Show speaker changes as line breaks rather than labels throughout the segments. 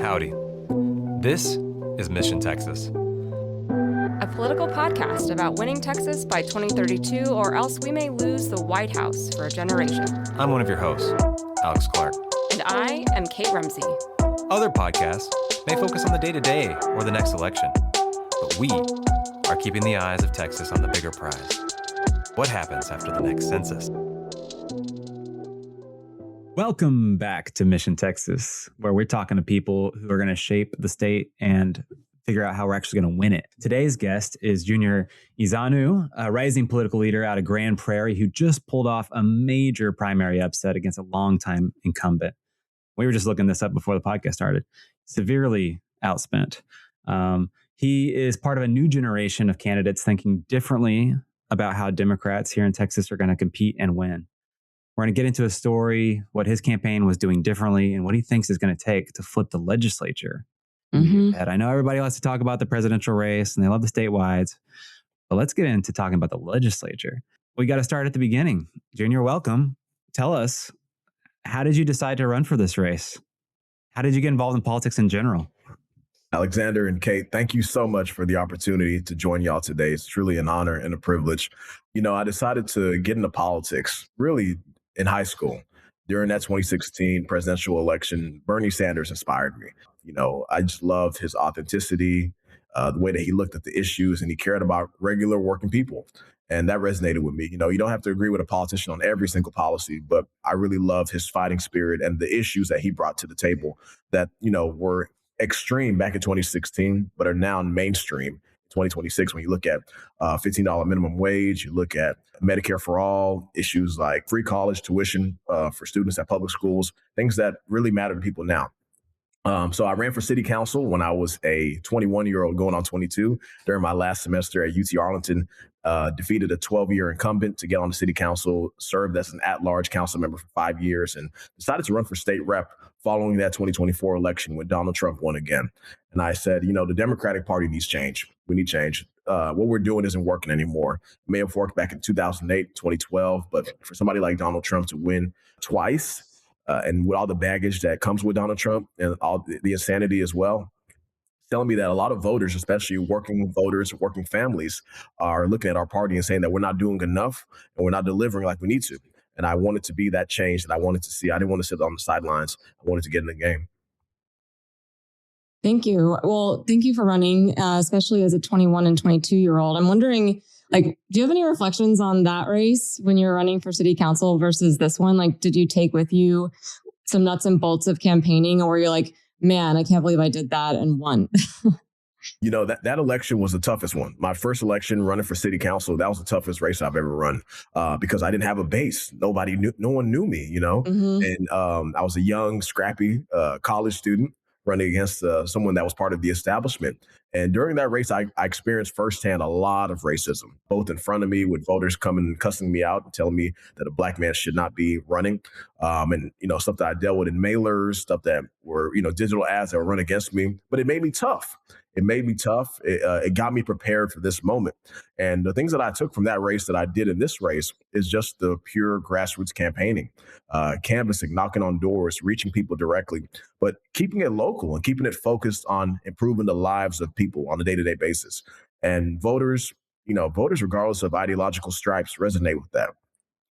Howdy. This is Mission Texas,
a political podcast about winning Texas by 2032, or else we may lose the White House for a generation.
I'm one of your hosts, Alex Clark.
And I am Kate Rumsey.
Other podcasts may focus on the day-to-day or the next election, but we are keeping the eyes of Texas on the bigger prize. What happens after the next census?
Welcome back to Mission Texas, where we're talking to people who are going to shape the state and figure out how we're actually going to win it. Today's guest is Junior Izanu, a rising political leader out of Grand Prairie who just pulled off a major primary upset against a longtime incumbent. We were just looking this up before the podcast started. Severely outspent. He is part of a new generation of candidates thinking differently about how Democrats here in Texas are going to compete and win. We're going to get into a story, what his campaign was doing differently, and what he thinks is going to take to flip the legislature. And I know everybody likes to talk about the presidential race, and they love the statewide, but let's get into talking about the legislature. We got to start at the beginning. Junior, welcome. Tell us, how did you decide to run for this race? How did you get involved in politics in general?
Alexander and Kate, thank you so much for the opportunity to join y'all today. It's truly an honor and a privilege. You know, I decided to get into politics really in high school. During that 2016 presidential election, Bernie Sanders inspired me. You know, I just loved his authenticity, the way that he looked at the issues, and he cared about regular working people. And that resonated with me. You know, you don't have to agree with a politician on every single policy, but I really loved his fighting spirit and the issues that he brought to the table that, you know, were extreme back in 2016, but are now mainstream. 2026, when you look at $15 minimum wage, you look at Medicare for all, issues like free college tuition for students at public schools, things that really matter to people now. So I ran for city council when I was a 21-year-old going on 22 during my last semester at UT Arlington, defeated a 12-year incumbent to get on the city council, served as an at-large council member for 5 years, and decided to run for state rep following that 2024 election when Donald Trump won again. And I said, you know, the Democratic Party needs change. We need change. What we're doing isn't working anymore. It may have worked back in 2008, 2012, but for somebody like Donald Trump to win twice, and with all the baggage that comes with Donald Trump and all the insanity as well, telling me that a lot of voters, especially working voters, working families, are looking at our party and saying that we're not doing enough and we're not delivering like we need to. And I wanted to be that change that I wanted to see. I didn't want to sit on the sidelines. I wanted to get in the game.
Thank you. Well, thank you for running, especially as a 21 and 22-year-old. I'm wondering, do you have any reflections on that race when you're running for city council versus this one? Did you take with you some nuts and bolts of campaigning, or you're like, man, I can't believe I did that and won?
You know, that election was the toughest one. My first election running for city council, that was the toughest race I've ever run because I didn't have a base. No one knew me, you know, and I was a young, scrappy college student running against someone that was part of the establishment. And during that race, I experienced firsthand a lot of racism, both in front of me with voters coming and cussing me out and telling me that a black man should not be running. And, you know, stuff that I dealt with in mailers, stuff that were, you know, digital ads that were run against me. But it made me tough. It got me prepared for this moment. And the things that I took from that race that I did in this race is just the pure grassroots campaigning, canvassing, knocking on doors, reaching people directly, but keeping it local and keeping it focused on improving the lives of people on a day-to-day basis. And voters, regardless of ideological stripes, resonate with that.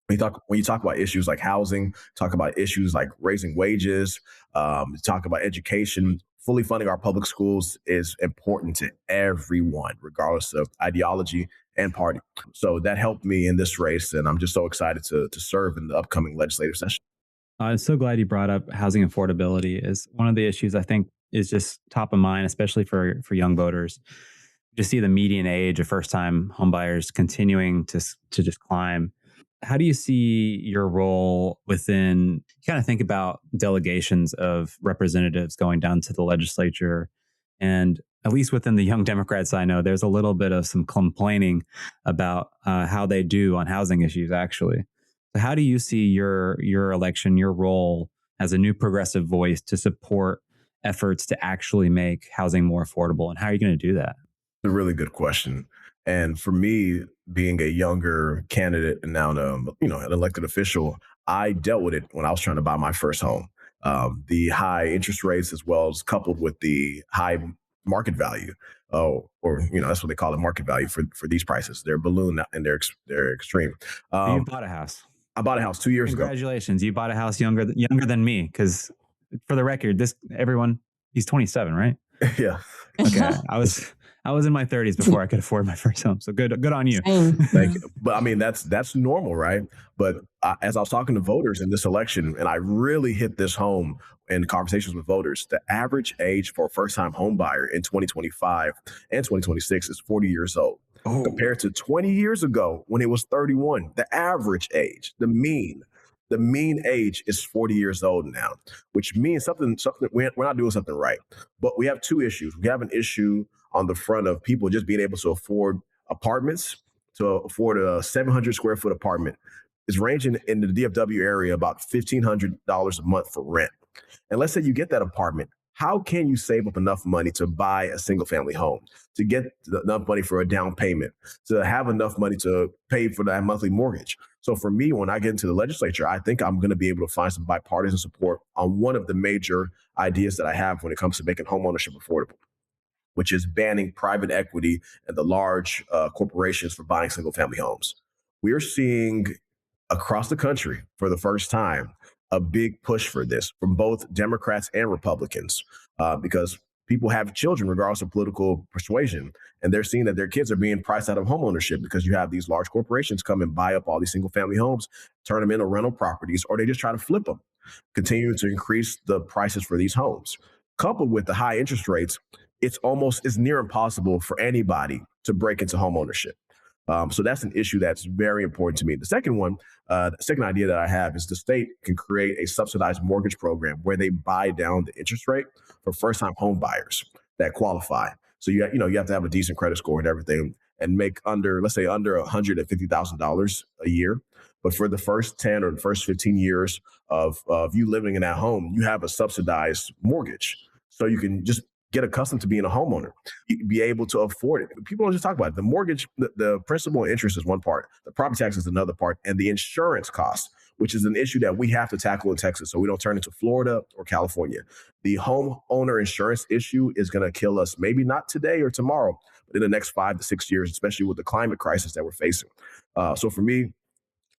When you talk about issues like housing, talk about issues like raising wages, talk about education, fully funding our public schools is important to everyone, regardless of ideology and party. So that helped me in this race, and I'm just so excited to serve in the upcoming legislative session.
I'm so glad you brought up housing affordability. Is one of the issues I think is just top of mind, especially for young voters. To see the median age of first-time homebuyers continuing to just climb. How do you see your role within, kind of think about delegations of representatives going down to the legislature? And at least within the young Democrats I know, there's a little bit of some complaining about how they do on housing issues, actually. So how do you see your election, your role as a new progressive voice to support efforts to actually make housing more affordable? And how are you going to do that?
A really good question. And for me, being a younger candidate and now an elected official, I dealt with it when I was trying to buy my first home. The high interest rates, as well as coupled with the high market value, that's what they call it, market value for these prices. They're balloon and they're extreme.
You bought a house.
I bought a house 2 years ago.
Congratulations! You bought a house younger than me. Because for the record, he's 27, right?
Yeah.
Okay. I was in my 30s before I could afford my first home. So good on you.
Thank you. But I mean, that's normal, right? But as I was talking to voters in this election, and I really hit this home in conversations with voters, the average age for a first-time home buyer in 2025 and 2026 is 40 years old. Oh. Compared to 20 years ago when it was 31. The average age, the mean age is 40 years old now, which means something we're not doing something right. But we have two issues. We have an issue on the front of people just being able to afford apartments, to afford a 700 square foot apartment. It's ranging in the DFW area about $1,500 a month for rent. And let's say you get that apartment. How can you save up enough money to buy a single family home, to get enough money for a down payment, to have enough money to pay for that monthly mortgage? So for me, when I get into the legislature, I think I'm going to be able to find some bipartisan support on one of the major ideas that I have when it comes to making homeownership affordable, which is banning private equity and the large corporations for buying single family homes. We're seeing across the country for the first time a big push for this from both Democrats and Republicans, because people have children regardless of political persuasion, and they're seeing that their kids are being priced out of homeownership because you have these large corporations come and buy up all these single family homes, turn them into rental properties, or they just try to flip them, continue to increase the prices for these homes. Coupled with the high interest rates, it's near impossible for anybody to break into homeownership. So that's an issue that's very important to me. The second idea that I have is the state can create a subsidized mortgage program where they buy down the interest rate for first-time home buyers that qualify. So you have to have a decent credit score and everything, and make under $150,000 a year. But for the first 10 or the first 15 years of you living in that home, you have a subsidized mortgage. So you can just get accustomed to being a homeowner, be able to afford it. People don't just talk about it. The mortgage, the principal and interest is one part. The property tax is another part. And the insurance cost, which is an issue that we have to tackle in Texas so we don't turn into Florida or California. The homeowner insurance issue is going to kill us, maybe not today or tomorrow, but in the next 5 to 6 years, especially with the climate crisis that we're facing. So for me,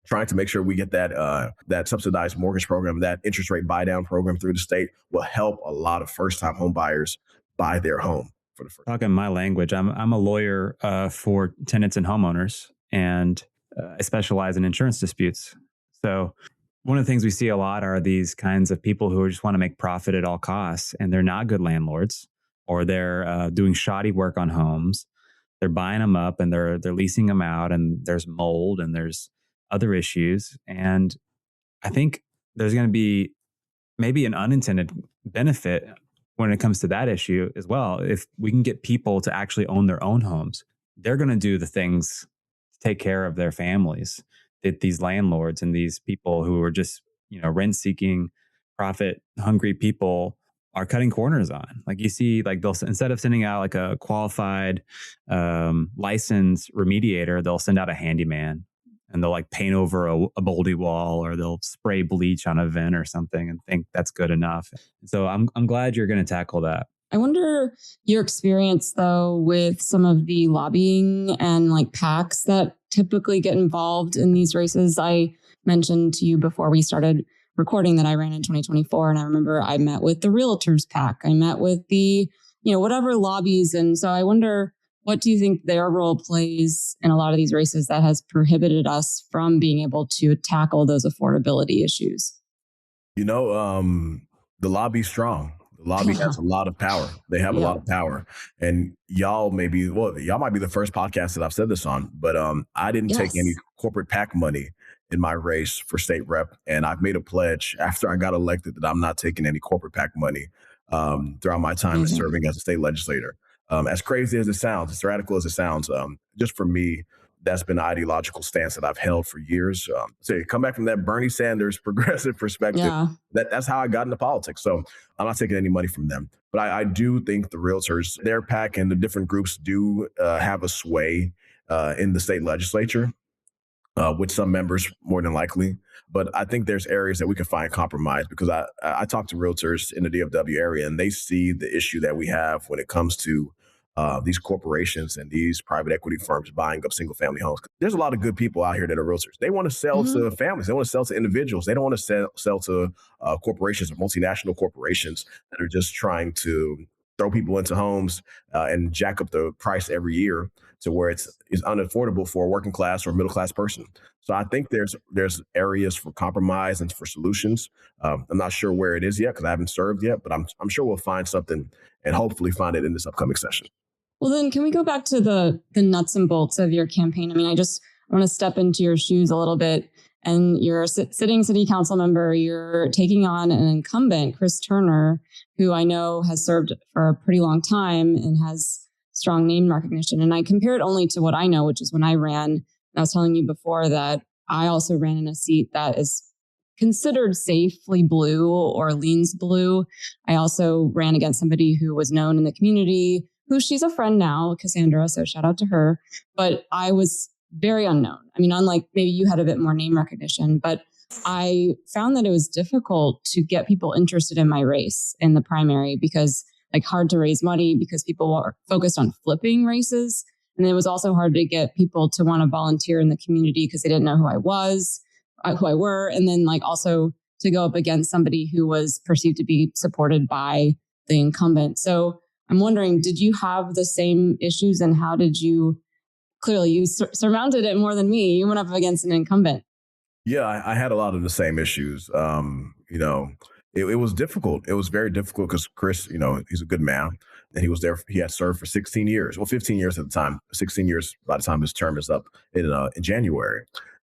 trying to make sure we get that subsidized mortgage program, that interest rate buy down program through the state will help a lot of first-time home buyers buy their home for the first time.
Talking my language, I'm a lawyer for tenants and homeowners, and I specialize in insurance disputes. So one of the things we see a lot are these kinds of people who just want to make profit at all costs, and they're not good landlords, or they're doing shoddy work on homes. They're buying them up and they're leasing them out, and there's mold and there's other issues. And I think there's going to be maybe an unintended benefit when it comes to that issue as well. If we can get people to actually own their own homes, they're going to do the things to take care of their families that these landlords and these people who are just, rent-seeking, profit-hungry people are cutting corners on. Like you see, like they'll, instead of sending out like a qualified licensed remediator, they'll send out a handyman. And they'll like paint over a moldy wall, or they'll spray bleach on a vent or something and think that's good enough. So I'm glad you're going to tackle that.
I wonder your experience though with some of the lobbying and like PACs that typically get involved in these races. I mentioned to you before we started recording that I ran in 2024, and I remember I met with the Realtors PAC. I met with the, whatever lobbies. And so I wonder, what do you think their role plays in a lot of these races that has prohibited us from being able to tackle those affordability issues?
The lobby's strong. The lobby has a lot of power. They have a lot of power. And y'all might be the first podcast that I've said this on, but I didn't take any corporate PAC money in my race for state rep. And I've made a pledge after I got elected that I'm not taking any corporate PAC money throughout my time as serving as a state legislator. As crazy as it sounds, as radical as it sounds, just for me, that's been an ideological stance that I've held for years. So you come back from that Bernie Sanders progressive perspective, that's how I got into politics. So I'm not taking any money from them. But I do think the Realtors, their PAC and the different groups do have a sway in the state legislature. with some members more than likely. But I think there's areas that we can find compromise because I talk to realtors in the DFW area and they see the issue that we have when it comes to these corporations and these private equity firms buying up single family homes. There's a lot of good people out here that are realtors. They want to sell to families. They want to sell to individuals. They don't want to sell to corporations or multinational corporations that are just trying to throw people into homes and jack up the price every year to where it's unaffordable for a working class or middle class person. So I think there's areas for compromise and for solutions. I'm not sure where it is yet because I haven't served yet, but I'm sure we'll find something and hopefully find it in this upcoming session.
Well, then can we go back to the nuts and bolts of your campaign? I mean, I want to step into your shoes a little bit. And you're a sitting city council member. You're taking on an incumbent, Chris Turner, who I know has served for a pretty long time and has strong name recognition. And I compare it only to what I know, which is when I ran. I was telling you before that I also ran in a seat that is considered safely blue or leans blue. I also ran against somebody who was known in the community, who she's a friend now, Cassandra, so shout out to her. But I was very unknown. I mean, unlike maybe you had a bit more name recognition, but I found that it was difficult to get people interested in my race in the primary because hard to raise money because people were focused on flipping races. And it was also hard to get people to want to volunteer in the community because they didn't know who I was, who I were. And then also to go up against somebody who was perceived to be supported by the incumbent. So I'm wondering, did you have the same issues and how did you clearly you surmounted it more than me. You went up against an incumbent.
Yeah, I had a lot of the same issues. It was difficult. It was very difficult because Chris, he's a good man. And he was there. He had served for 16 years. Well, 15 years at the time. 16 years by the time his term is up in January.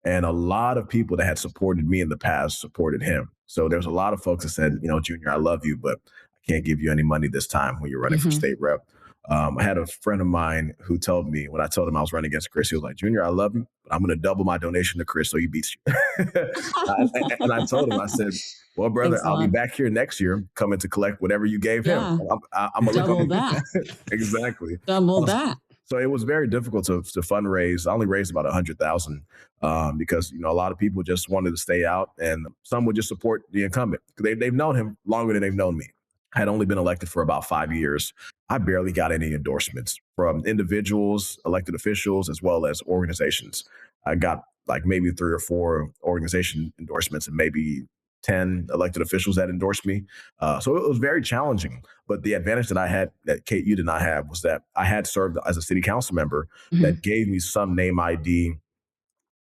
And a lot of people that had supported me in the past supported him. So there's a lot of folks that said, Junior, I love you, but I can't give you any money this time when you're running for state rep. I had a friend of mine who told me when I told him I was running against Chris, he was like, Junior, I love you, but I'm going to double my donation to Chris so he beats you. And I told him, I said, well, brother, I'll be back here next year coming to collect whatever you gave him. I'm going to
double that.
Exactly.
Double that.
So it was very difficult to fundraise. I only raised about $100,000 because a lot of people just wanted to stay out, and some would just support the incumbent. They've known him longer than they've known me. I had only been elected for about 5 years. I barely got any endorsements from individuals, elected officials, as well as organizations. I got maybe 3 or 4 organization endorsements and maybe 10 elected officials that endorsed me. So it was very challenging. But the advantage that I had that Kate, you did not have, was that I had served as a city council member that gave me some name ID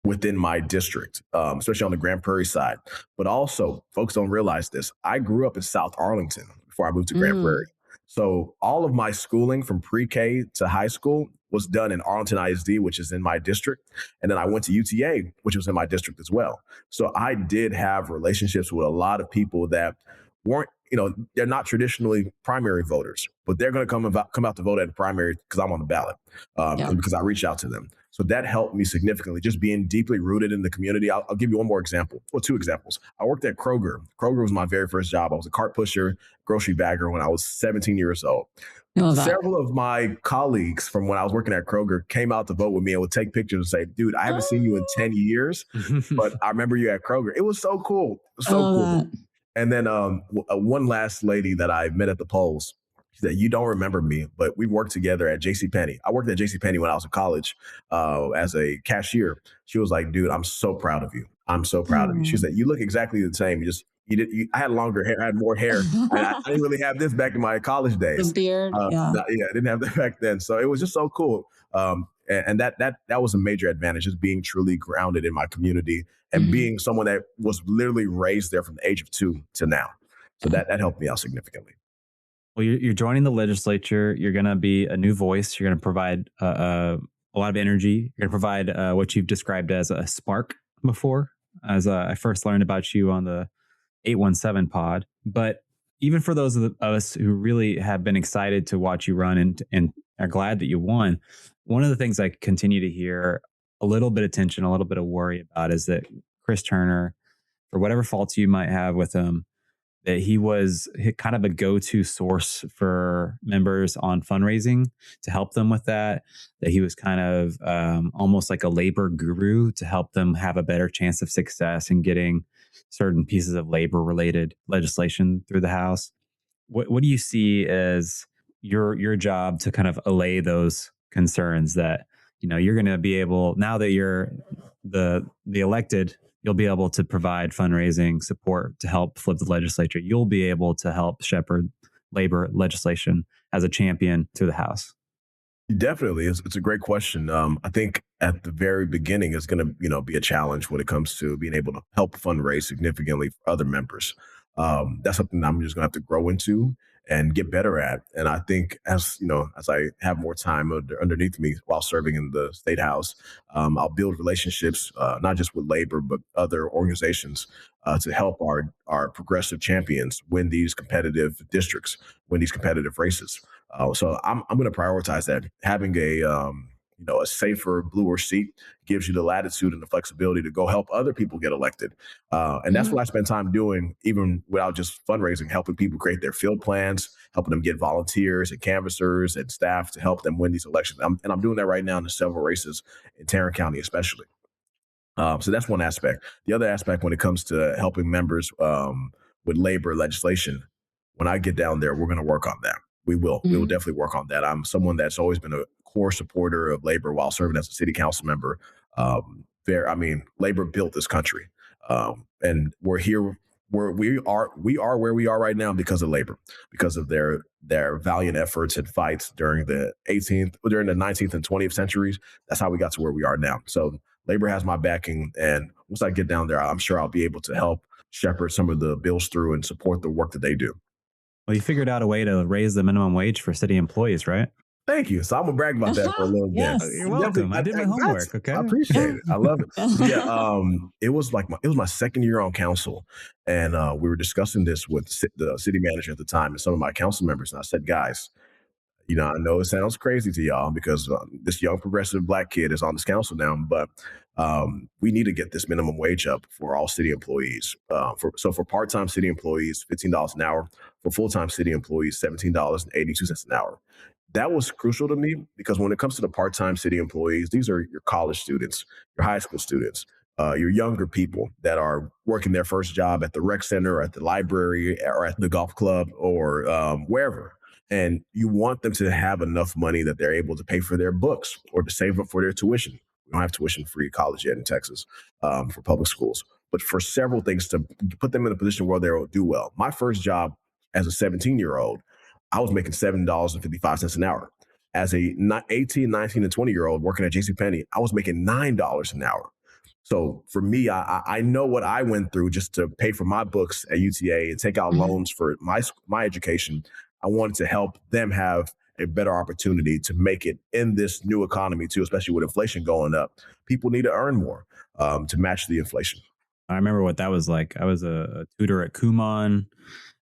within my district, especially on the Grand Prairie side. But also, folks don't realize this. I grew up in South Arlington before I moved to Grand Prairie. So all of my schooling from pre-K to high school was done in Arlington ISD, which is in my district. And then I went to UTA, which was in my district as well. So I did have relationships with a lot of people that weren't, they're not traditionally primary voters, but they're going to come out to vote at the primary because I'm on the ballot and because I reached out to them. So that helped me significantly, just being deeply rooted in the community. I'll give you one more example, or 2 examples. I worked at Kroger. Kroger was my very first job. I was a cart pusher, grocery bagger when I was 17 years old. Several of my colleagues from when I was working at Kroger came out to vote with me and would take pictures and say, dude, I haven't seen you in 10 years, but I remember you at Kroger. It was so cool. Cool. That. And then one last lady that I met at the polls, she said, you don't remember me, but we worked together at JCPenney. I worked at JCPenney when I was in college as a cashier. She was like, dude, I'm so proud of you. I'm so proud of you. She said, you look exactly the same. I had longer hair. I had more hair. I didn't really have this back in my college days.
The beard.
I didn't have that back then. So it was just so cool. And that was a major advantage, just being truly grounded in my community and being someone that was literally raised there from the age of 2 to now. So that helped me out significantly.
Well, you're joining the legislature. You're going to be a new voice. You're going to provide a lot of energy. You're going to provide what you've described as a spark before, as I first learned about you on the 817 pod. But even for those of us who really have been excited to watch you run and are glad that you won, one of the things I continue to hear a little bit of tension, a little bit of worry about is that Chris Turner, for whatever faults you might have with him, that he was kind of a go-to source for members on fundraising to help them with that he was kind of almost like a labor guru to help them have a better chance of success in getting certain pieces of labor-related legislation through the House. What do you see as your job to kind of allay those concerns that, you're going to be able, now that you're the elected, you'll be able to provide fundraising support to help flip the legislature. You'll be able to help shepherd labor legislation as a champion through the House.
Definitely. It's a great question. I think at the very beginning, it's going to, be a challenge when it comes to being able to help fundraise significantly for other members. That's something I'm just going to have to grow into and get better at. And I think as I have more time underneath me while serving in the State House, I'll build relationships, not just with labor, but other organizations to help our progressive champions win these competitive districts, win these competitive races. So I'm going to prioritize that. Having a safer, bluer seat gives you the latitude and the flexibility to go help other people get elected. And that's what I spend time doing, even without just fundraising, helping people create their field plans, helping them get volunteers and canvassers and staff to help them win these elections. And I'm doing that right now in several races in Tarrant County, especially. So that's one aspect. The other aspect, when it comes to helping members with labor legislation, when I get down there, we're going to work on that. We will definitely work on that. I'm someone that's always been a core supporter of labor while serving as a city council member. Labor built this country, and we're here. We are where we are right now because of labor, because of their valiant efforts and fights during the 19th and 20th centuries. That's how we got to where we are now. So labor has my backing, and once I get down there, I'm sure I'll be able to help shepherd some of the bills through and support the work that they do.
Well, you figured out a way to raise the minimum wage for city employees, right?
Thank you. So I'm gonna brag about that for a little bit.
Yes.
You're welcome. I did my homework. Okay,
I appreciate it. I love it. It was my second year on council, and we were discussing this with the city manager at the time and some of my council members. And I said, guys, I know it sounds crazy to y'all because this young progressive Black kid is on this council now, but we need to get this minimum wage up for all city employees. For part-time city employees, $15 an hour. For full-time city employees, $17.82 an hour. That was crucial to me because when it comes to the part-time city employees, these are your college students, your high school students, your younger people that are working their first job at the rec center, or at the library, or at the golf club, or wherever. And you want them to have enough money that they're able to pay for their books or to save up for their tuition. We don't have tuition-free college yet in Texas for public schools, but for several things to put them in a position where they'll do well. My first job as a 17-year-old, I was making $7.55 an hour. As a 18, 19, and 20-year-old working at JCPenney, I was making $9 an hour. So for me, I know what I went through just to pay for my books at UTA and take out loans for my education. I wanted to help them have a better opportunity to make it in this new economy too, especially with inflation going up. People need to earn more to match the inflation.
I remember what that was like. I was a tutor at Kumon.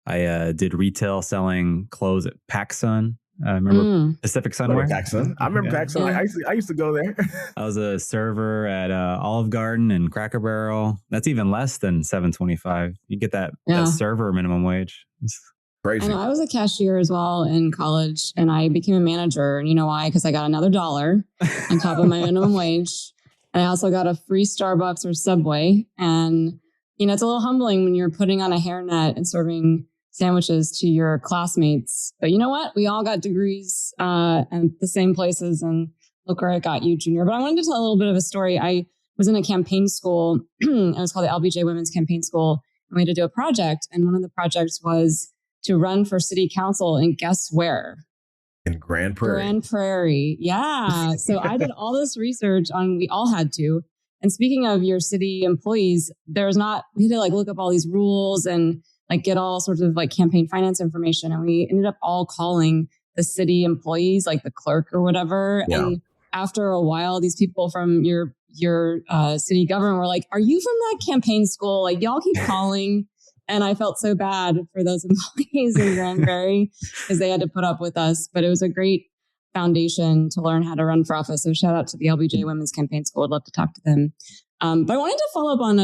I did retail selling clothes at PacSun. Remember Pacific Sunwear?
PacSun. I remember PacSun. Yeah. I used to go there.
I was a server at Olive Garden and Cracker Barrel. That's even less than $7.25. You get that server minimum wage. It's
crazy.
I was a cashier as well in college, and I became a manager. And you know why? Because I got another $1 on top of my minimum wage. And I also got a free Starbucks or Subway. And, it's a little humbling when you're putting on a hairnet and serving sandwiches to your classmates. But you know what? We all got degrees at the same places, and look where it got you, Junior. But I wanted to tell a little bit of a story. I was in a campaign school. It was called the LBJ Women's Campaign School. And we had to do a project. And one of the projects was to run for city council. And guess where?
In Grand Prairie.
Grand Prairie. Yeah. So I did all this research we all had to. And speaking of your city employees, we had to look up all these rules and get all sorts of campaign finance information. And we ended up all calling the city employees, the clerk or whatever. Yeah. And after a while, these people from your city government were like, "Are you from that campaign school? Y'all keep calling." And I felt so bad for those employees in Grand Prairie because they had to put up with us. But it was a great foundation to learn how to run for office. So shout out to the LBJ Women's Campaign School. I'd love to talk to them. But I wanted to follow up on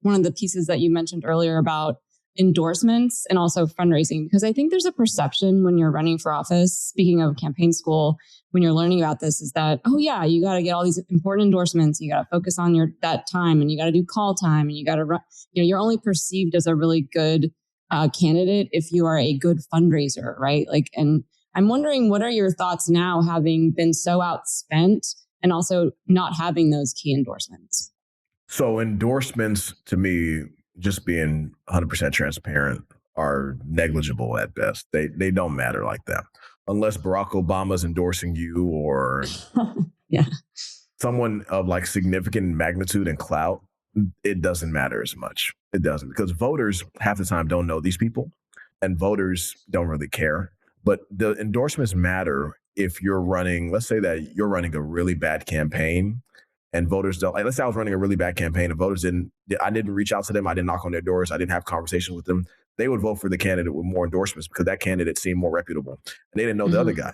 one of the pieces that you mentioned earlier about endorsements and also fundraising? Because I think there's a perception when you're running for office, speaking of campaign school, when you're learning about this, is that, oh yeah, you got to get all these important endorsements. You got to focus on that time, and you got to do call time, and you got to run. You're only perceived as a really good candidate if you are a good fundraiser, right? And I'm wondering, what are your thoughts now, having been so outspent and also not having those key endorsements?
So endorsements, to me, just being 100% transparent, are negligible at best. They don't matter like that. Unless Barack Obama's endorsing you, or
yeah,
someone of like significant magnitude and clout, it doesn't matter as much. It doesn't, because voters half the time don't know these people, and voters don't really care. But the endorsements matter if you're running, let's say that you're running a really bad campaign and voters don't, like, let's say I was running a really bad campaign and I didn't reach out to them. I didn't knock on their doors. I didn't have conversations with them. They would vote for the candidate with more endorsements because that candidate seemed more reputable, and they didn't know the other guy.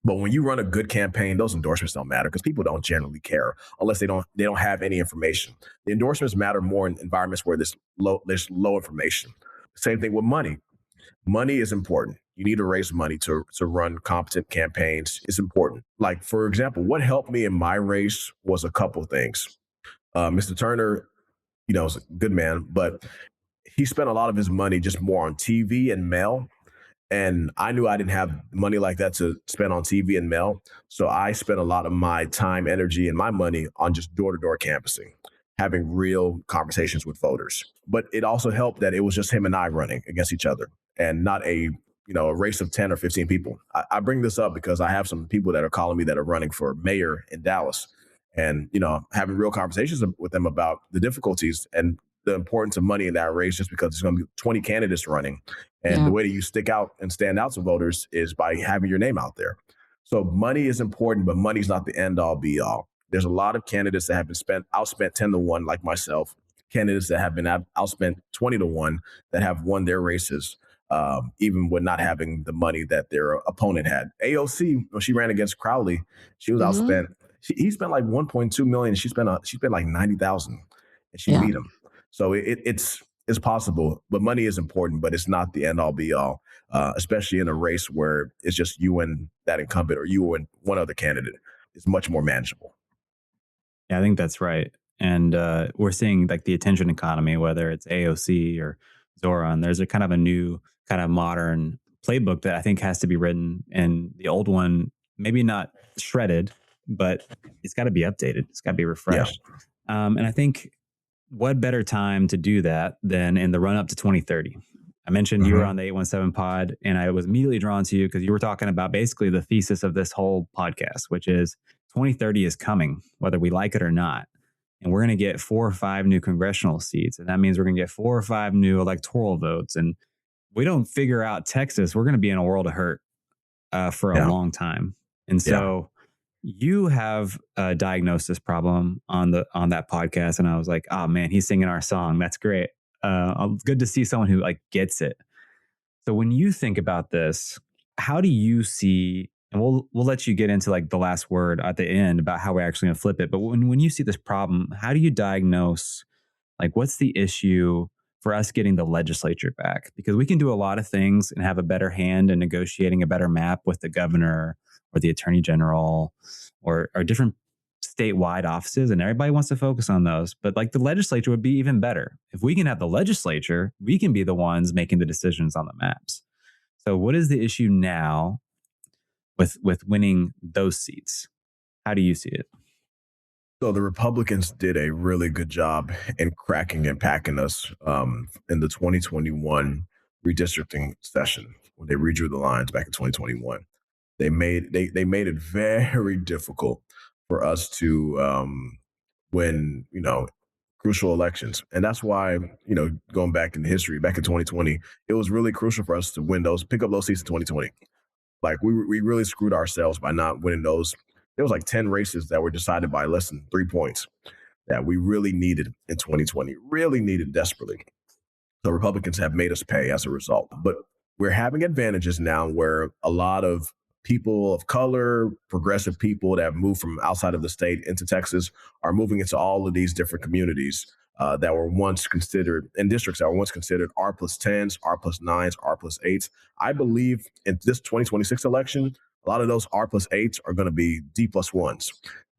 But when you run a good campaign, those endorsements don't matter because people don't generally care unless they don't have any information. The endorsements matter more in environments where there's low information. Same thing with money. Money is important. You need to raise money to run competent campaigns. It's important. Like, for example, what helped me in my race was a couple things. Mr. Turner, is a good man, but he spent a lot of his money just more on TV and mail. And I knew I didn't have money like that to spend on TV and mail. So I spent a lot of my time, energy, and my money on just door-to-door canvassing, having real conversations with voters. But it also helped that it was just him and I running against each other, and not a race of 10 or 15 people. I bring this up because I have some people that are calling me that are running for mayor in Dallas, and, having real conversations with them about the difficulties and the importance of money in that race, just because there's going to be 20 candidates running. And the way that you stick out and stand out to voters is by having your name out there. So money is important, but money's not the end all be all. There's a lot of candidates that have been outspent 10-1, like myself, candidates that have been outspent 20-1 that have won their races, even with not having the money that their opponent had. AOC, when she ran against Crowley, she was outspent. He spent like 1.2 million. She spent like 90,000, and she beat him. So it's possible, but money is important, but it's not the end all be all, especially in a race where it's just you and that incumbent, or you and one other candidate. It's much more manageable.
Yeah, I think that's right. And we're seeing like the attention economy, whether it's AOC or Zoran, there's a kind of a new kind of modern playbook that I think has to be written. And the old one, maybe not shredded, but it's got to be updated. It's got to be refreshed. Yeah. And I think what better time to do that than in the run up to 2030? I mentioned you were on the 817 pod, and I was immediately drawn to you because you were talking about basically the thesis of this whole podcast, which is 2030 is coming, whether we like it or not. And we're going to get 4 or 5 new congressional seats. And that means we're going to get 4 or 5 new electoral votes. And we don't figure out Texas, we're going to be in a world of hurt for a long time. And so you have diagnosed this problem on that podcast. And I was like, oh man, he's singing our song. That's great. Good to see someone who like gets it. So when you think about this, how do you see, and we'll let you get into like the last word at the end about how we're actually going to flip it. But when you see this problem, how do you diagnose, like, what's the issue for us getting the legislature back? Because we can do a lot of things and have a better hand in negotiating a better map with the governor or the attorney general or different statewide offices, and everybody wants to focus on those. But like the legislature would be even better. If we can have the legislature, we can be the ones making the decisions on the maps. So what is the issue now with winning those seats? How do you see it?
So the Republicans did a really good job in cracking and packing us in the 2021 redistricting session when they redrew the lines back in 2021. They made it very difficult for us to win, crucial elections. And that's why, going back in history, back in 2020, it was really crucial for us to pick up those seats in 2020. Like we really screwed ourselves by not winning those. There was like 10 races that were decided by less than 3 points that we really needed in 2020, really needed desperately. So Republicans have made us pay as a result. But we're having advantages now where a lot of people of color, progressive people that have moved from outside of the state into Texas are moving into all of these different communities that were once considered in districts that were once considered R+10s, R+9s, R+8s. I believe in this 2026 election, a lot of those R+8s are going to be D+1s,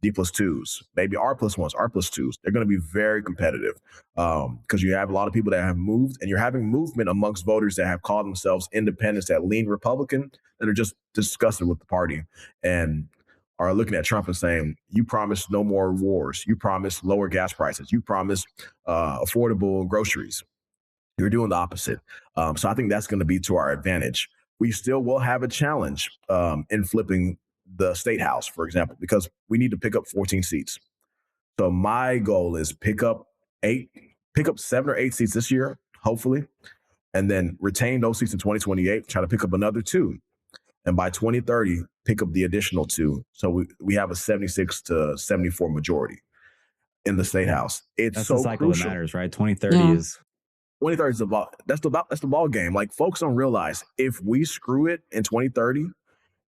D+2s, maybe R+1s, R+2s. They're going to be very competitive because you have a lot of people that have moved, and you're having movement amongst voters that have called themselves independents, that lean Republican, that are just disgusted with the party and are looking at Trump and saying, you promised no more wars. You promised lower gas prices. You promised affordable groceries. You're doing the opposite. So I think that's going to be to our advantage. We still will have a challenge in flipping the state house, for example, because we need to pick up 14 seats. So my goal is pick up 7 or 8 seats this year, hopefully, and then retain those seats in 2028, try to pick up another 2. And by 2030, pick up the additional 2. So we have a 76 to 74 majority in the state house. That's so
the cycle
crucial.
That matters, right? 2030 is
2030 is that's the ball game. Like, folks don't realize if we screw it in 2030,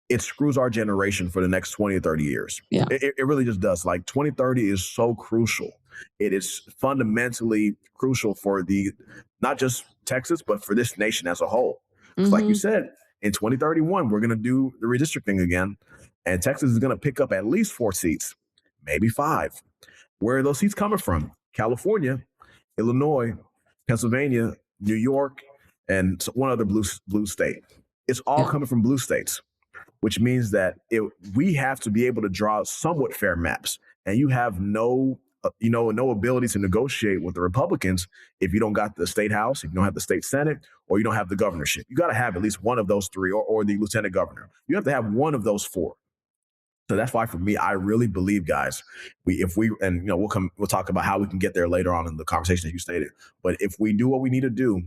it screws our generation for the next 20 or 30 years.
Yeah.
It really just does. Like, 2030 is so crucial. It is fundamentally crucial for not just Texas, but for this nation as a whole. Mm-hmm. Like you said, in 2031, we're going to do the redistricting again, and Texas is going to pick up at least 4 seats, maybe 5. Where are those seats coming from? California, Illinois, Pennsylvania, New York, and one other blue state. It's all coming from blue states, which means that we have to be able to draw somewhat fair maps, and you have no ability to negotiate with the Republicans if you don't got the state house, if you don't have the state senate, or you don't have the governorship. You got to have at least one of those 3, or the lieutenant governor. You have to have one of those 4. So that's why, for me, I really believe, guys, we'll talk about how we can get there later on in the conversation that you stated. But if we do what we need to do,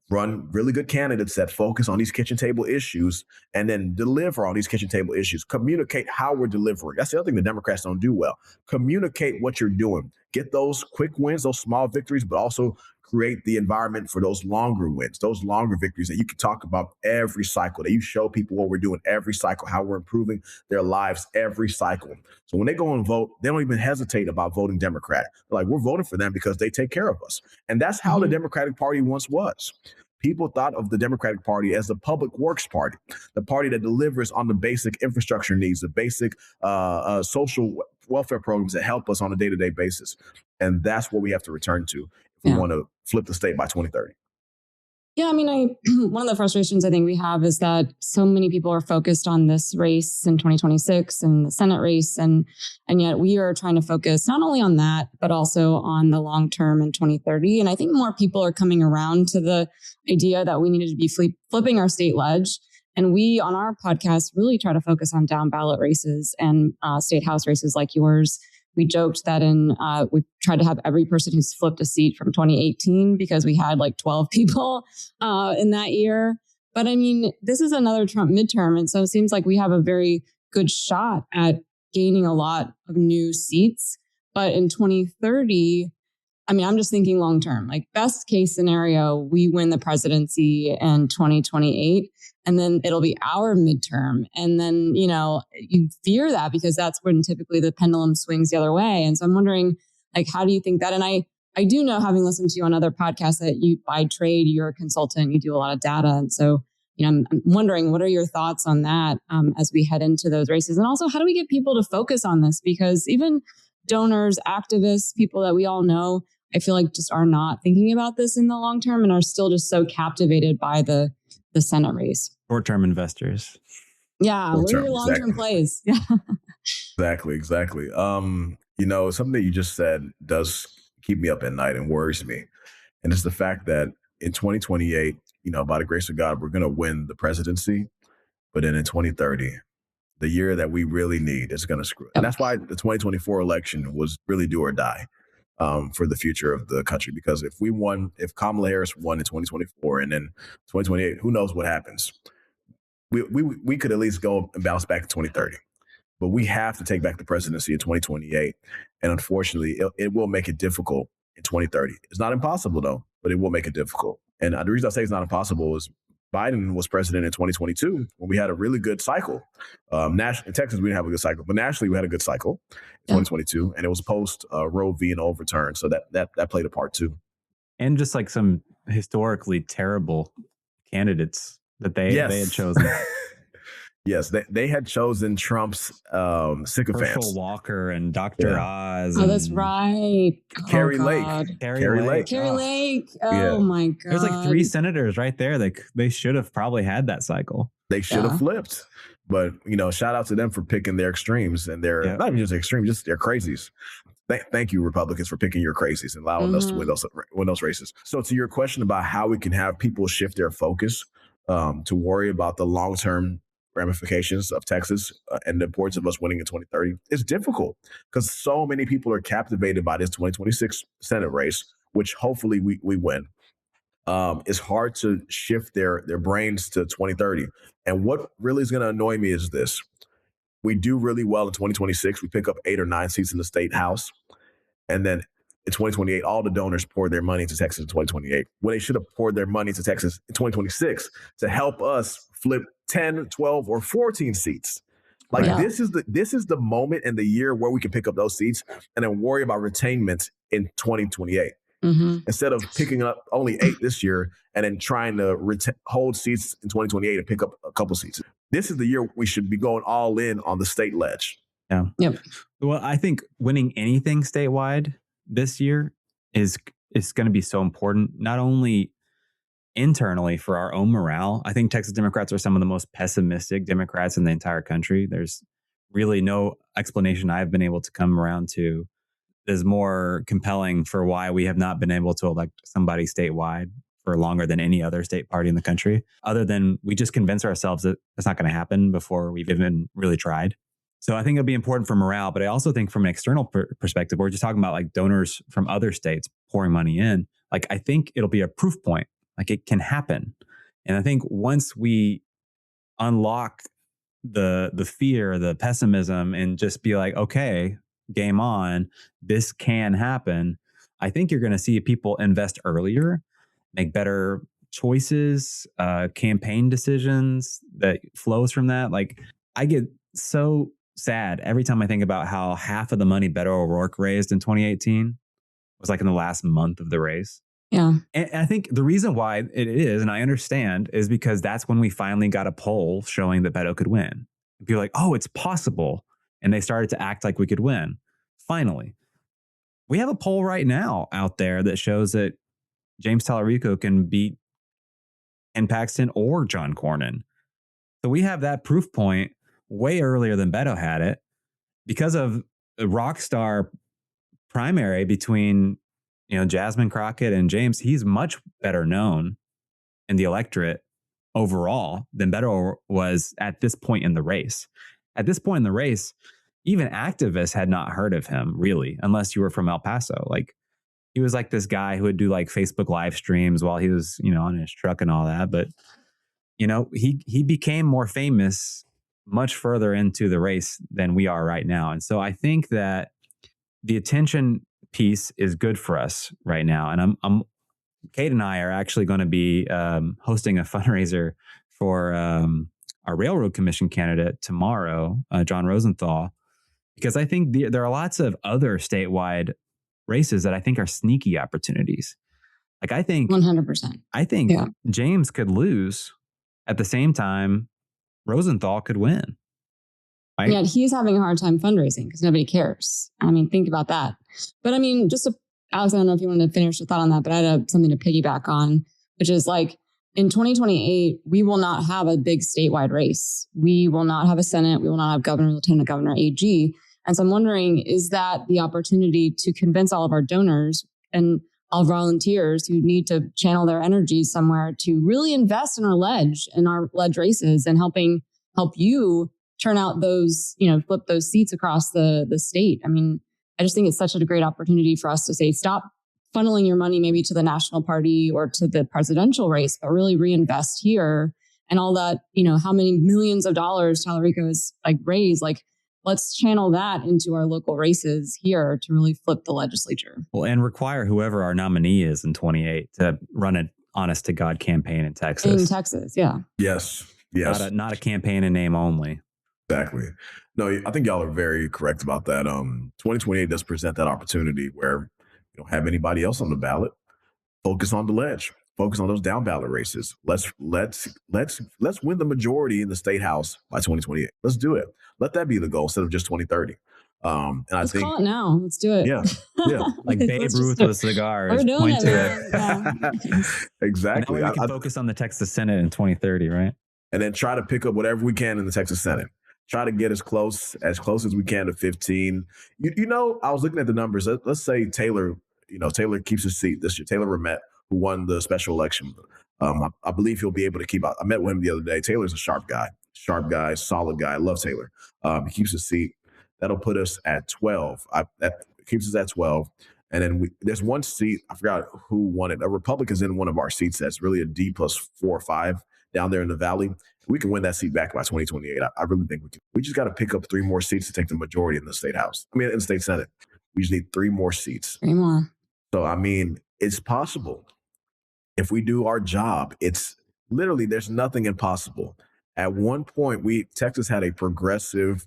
run really good candidates that focus on these kitchen table issues and then deliver on these kitchen table issues, communicate how we're delivering. That's the other thing the Democrats don't do well. Communicate what you're doing. Get those quick wins, those small victories, but also create the environment for those longer wins, those longer victories that you can talk about every cycle, that you show people what we're doing every cycle, how we're improving their lives every cycle. So when they go and vote, they don't even hesitate about voting Democrat. They're like, we're voting for them because they take care of us. And that's how the Democratic Party once was. People thought of the Democratic Party as the public works party, the party that delivers on the basic infrastructure needs, the basic social welfare programs that help us on a day-to-day basis. And that's what we have to return to if we want to flip the state by 2030.
Yeah, I mean, one of the frustrations I think we have is that so many people are focused on this race in 2026 and the Senate race, and yet we are trying to focus not only on that, but also on the long term in 2030. And I think more people are coming around to the idea that we needed to be flipping our state ledge. And we, on our podcast, really try to focus on down ballot races and state house races like yours. We joked that we tried to have every person who's flipped a seat from 2018 because we had like 12 people in that year. But I mean, this is another Trump midterm. And so it seems like we have a very good shot at gaining a lot of new seats. But in 2030, I mean, I'm just thinking long term, like best case scenario, we win the presidency in 2028. And then it'll be our midterm. And then, you fear that because that's when typically the pendulum swings the other way. And so I'm wondering, like, how do you think that? And I do know, having listened to you on other podcasts, that you, by trade, you're a consultant, you do a lot of data. And so, I'm wondering, what are your thoughts on that as we head into those races? And also, how do we get people to focus on this? Because even donors, activists, people that we all know, I feel like just are not thinking about this in the long term and are still just so captivated by the Senate race.
Short-term investors.
Yeah, what are your long-term plays? Yeah.
Exactly. Something that you just said does keep me up at night and worries me. And it's the fact that in 2028, by the grace of God, we're going to win the presidency. But then in 2030, the year that we really need is going to screw it. And that's why the 2024 election was really do or die for the future of the country. Because if Kamala Harris won in 2024 and then 2028, who knows what happens? We could at least go and bounce back to 2030. But we have to take back the presidency in 2028. And unfortunately, it will make it difficult in 2030. It's not impossible, though, but it will make it difficult. And the reason I say it's not impossible is Biden was president in 2022 when we had a really good cycle. In Texas, we didn't have a good cycle, but nationally, we had a good cycle in 2022, and it was post Roe v. and overturn, so that played a part too.
And just like some historically terrible candidates that they had chosen.
Yes, they had chosen Trump's sycophants.
Herschel Walker and Dr. Oz.
Oh, that's right.
Carrie Lake.
Carrie
Lake. Oh, my God.
There's like 3 senators right there. They should have probably had that cycle.
They should have flipped. But, shout out to them for picking their extremes and their, not even just extremes, just their crazies. Thank you, Republicans, for picking your crazies and allowing us to win those races. So to your question about how we can have people shift their focus to worry about the long-term ramifications of Texas and the importance of us winning in 2030, it's difficult because so many people are captivated by this 2026 Senate race, which hopefully we win. It's hard to shift their brains to 2030. And what really is going to annoy me is this. We do really well in 2026. We pick up 8 or 9 seats in the state house. And then in 2028, all the donors poured their money into Texas in 2028, when they should have poured their money to Texas in 2026 to help us flip 10, 12, or 14 seats. This is the moment in the year where we can pick up those seats and then worry about retainment in 2028. Instead of picking up only 8 this year and then trying to hold seats in 2028 and pick up a couple seats. This is the year we should be going all in on the state ledge.
Yeah. Yep. Well, I think winning anything statewide this year is going to be so important, not only internally for our own morale. I think Texas Democrats are some of the most pessimistic Democrats in the entire country. There's really no explanation I've been able to come around to is more compelling for why we have not been able to elect somebody statewide for longer than any other state party in the country, other than we just convince ourselves that it's not going to happen before we've even really tried. So I think it'll be important for morale, but I also think from an external perspective, we're just talking about like donors from other states pouring money in. Like, I think it'll be a proof point. Like, it can happen. And I think once we unlock the fear, the pessimism, and just be like, okay, game on, this can happen, I think you're going to see people invest earlier, make better choices, campaign decisions that flows from that. Like, I get so sad every time I think about how half of the money Beto O'Rourke raised in 2018 was like in the last month of the race.
Yeah.
And I think the reason why it is, and I understand, is because that's when we finally got a poll showing that Beto could win. And people were like, oh, it's possible. And they started to act like we could win. Finally. We have a poll right now out there that shows that James Tallarico can beat Ken Paxton or John Cornyn. So we have that proof point way earlier than Beto had it because of the rock star primary between, Jasmine Crockett and James. He's much better known in the electorate overall than Beto was at this point in the race. At this point in the race, even activists had not heard of him, really, unless you were from El Paso. Like, he was like this guy who would do like Facebook live streams while he was, on his truck and all that. But, he became more famous much further into the race than we are right now. And so I think that the attention piece is good for us right now. And Kate and I are actually going to be hosting a fundraiser for our Railroad Commission candidate tomorrow, John Rosenthal, because I think there are lots of other statewide races that I think are sneaky opportunities. Like, I think
100%.
I think James could lose at the same time Rosenthal could win. Right?
Yeah, he's having a hard time fundraising because nobody cares. I mean, think about that. But I mean, Alex, I don't know if you wanted to finish your thought on that, but I had something to piggyback on, which is like, in 2028, we will not have a big statewide race. We will not have a Senate. We will not have governor, lieutenant governor, AG. And so I'm wondering, is that the opportunity to convince all of our donors and all volunteers who need to channel their energy somewhere to really invest in our ledge races and help you turn out those, flip those seats across the state. I mean, I just think it's such a great opportunity for us to say, stop funneling your money maybe to the national party or to the presidential race, but really reinvest here. And all that, how many millions of dollars Tallarico has raised, let's channel that into our local races here to really flip the legislature.
Well, and require whoever our nominee is in 28 to run honest to God campaign in
In
Texas.
Texas, yeah.
Yes.
Not a campaign in name only.
Exactly. No, I think y'all are very correct about that. 2028 does present that opportunity where you don't have anybody else on the ballot. Focus on the ledge. Focus on those down ballot races. Let's win the majority in the state house by 2028. Let's do it. Let that be the goal instead of just 2030. And I
Let's
think,
call it now. Let's do it.
yeah,
Like Babe Ruth with cigars.
We're doing
Point
it,
to
man. Yeah.
exactly.
And that way we can focus on the Texas Senate in 2030, right?
And then try to pick up whatever we can in the Texas Senate. Try to get as close as we can to 15. You know, I was looking at the numbers. Let's say Taylor keeps his seat this year. Taylor Ramett, who won the special election. I believe he'll be able to keep out. I met with him the other day. Taylor's a sharp guy, solid guy. I love Taylor. He keeps his seat. That'll put us at 12. That keeps us at 12. And then there's one seat, I forgot who won it. A Republican's in one of our seats that's really a D plus 4 or 5 down there in the Valley. We can win that seat back by 2028. I really think we can. We just got to pick up 3 more seats to take the majority in the state house. In the state Senate. We just need 3 more seats.
3 more.
So, it's possible. If we do our job, it's literally, there's nothing impossible. At one point, Texas had a progressive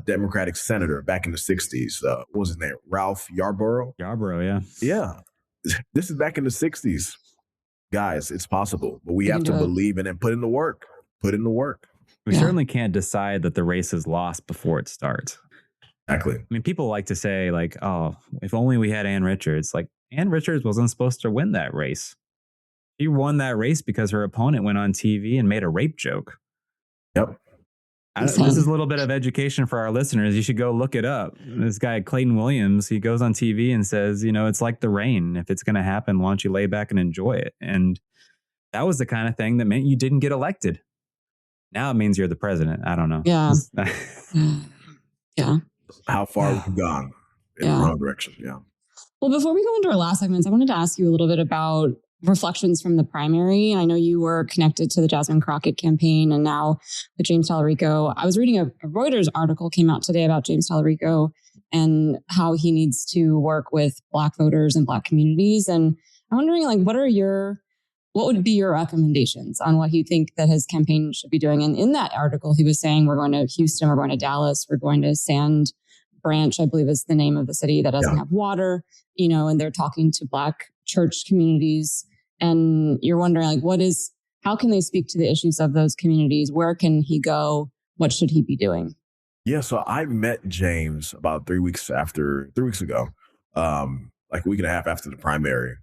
Democratic senator back in the 60s. What was his name? Ralph Yarborough?
Yarborough, yeah.
Yeah. This is back in the 60s. Guys, it's possible. But we have to believe in it and put in the work.
We certainly can't decide that the race is lost before it starts.
Exactly.
People like to say, like, oh, if only we had Ann Richards. Like, Ann Richards wasn't supposed to win that race. She won that race because her opponent went on TV and made a rape joke.
Yep.
This is a little bit of education for our listeners. You should go look it up. This guy, Clayton Williams, he goes on TV and says, it's like the rain. If it's going to happen, why don't you lay back and enjoy it? And that was the kind of thing that meant you didn't get elected. Now it means you're the president. I don't know.
Yeah. Yeah.
How far we've gone in the wrong direction. Yeah.
Well, before we go into our last segments, I wanted to ask you a little bit about reflections from the primary. I know you were connected to the Jasmine Crockett campaign and now with James Tallarico. I was reading a Reuters article came out today about James Tallarico and how he needs to work with Black voters and Black communities. And I'm wondering, what would be your recommendations on what you think that his campaign should be doing? And in that article, he was saying, we're going to Houston, we're going to Dallas, we're going to Sand Branch, I believe is the name of the city that doesn't have water, and they're talking to Black church communities. And you're wondering, how can they speak to the issues of those communities? Where can he go? What should he be doing?
Yeah, so I met James about 3 weeks ago, like a week and a half after the primary.